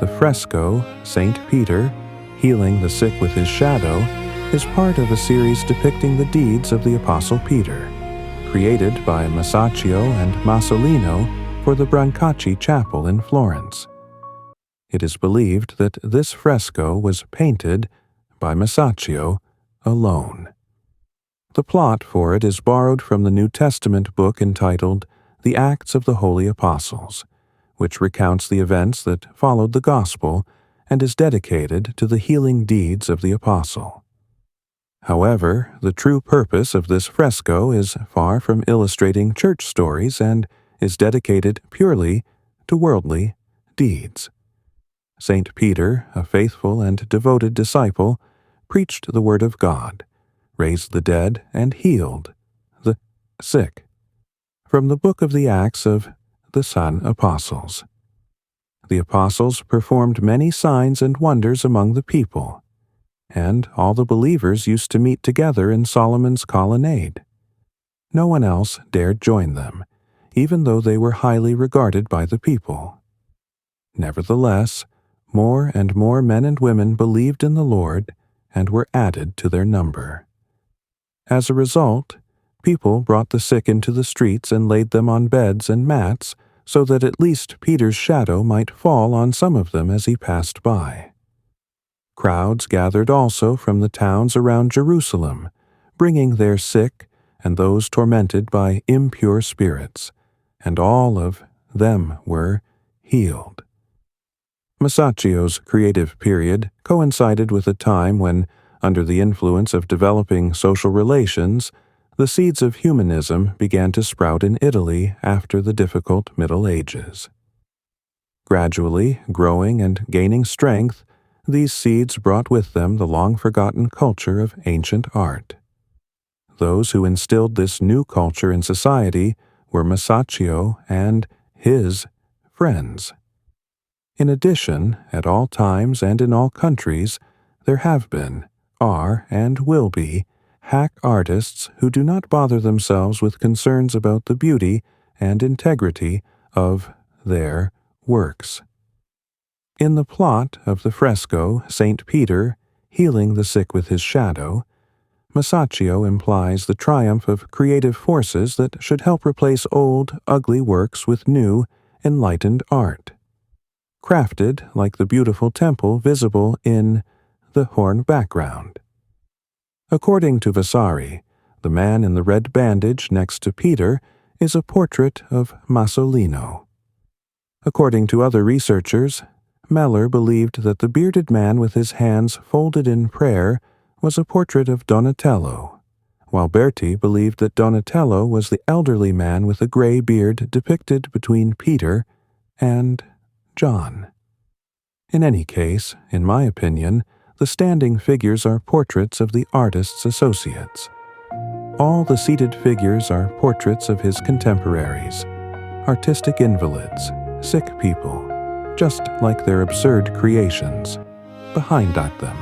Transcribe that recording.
The fresco, St. Peter, healing the sick with his shadow, is part of a series depicting the deeds of the Apostle Peter, created by Masaccio and Masolino for the Brancacci Chapel in Florence. It is believed that this fresco was painted by Masaccio alone. The plot for it is borrowed from the New Testament book entitled The Acts of the Holy Apostles, which recounts the events that followed the Gospel and is dedicated to the healing deeds of the Apostle. However, the true purpose of this fresco is far from illustrating church stories and is dedicated purely to worldly deeds. St. Peter, a faithful and devoted disciple, preached the word of God, raised the dead, and healed the sick. From the book of the Acts of the Son Apostles. The apostles performed many signs and wonders among the people, and all the believers used to meet together in Solomon's colonnade. No one else dared join them, even though they were highly regarded by the people. Nevertheless, more and more men and women believed in the Lord and were added to their number. As a result, people brought the sick into the streets and laid them on beds and mats so that at least Peter's shadow might fall on some of them as he passed by. Crowds gathered also from the towns around Jerusalem, bringing their sick and those tormented by impure spirits, and all of them were healed. Masaccio's creative period coincided with a time when, under the influence of developing social relations, the seeds of humanism began to sprout in Italy after the difficult Middle Ages. Gradually growing and gaining strength, these seeds brought with them the long-forgotten culture of ancient art. Those who instilled this new culture in society were Masaccio and his friends. In addition, at all times and in all countries, there have been, are, and will be hack artists who do not bother themselves with concerns about the beauty and integrity of their works. In the plot of the fresco St. Peter, healing the sick with his shadow, Masaccio implies the triumph of creative forces that should help replace old, ugly works with new, enlightened art, crafted like the beautiful temple visible in the horn background. According to Vasari, the man in the red bandage next to Peter is a portrait of Masolino. According to other researchers, Meller believed that the bearded man with his hands folded in prayer was a portrait of Donatello, while Berti believed that Donatello was the elderly man with a gray beard depicted between Peter and John. In any case, in my opinion, the standing figures are portraits of the artist's associates. All the seated figures are portraits of his contemporaries, artistic invalids, sick people, just like their absurd creations, behind at them.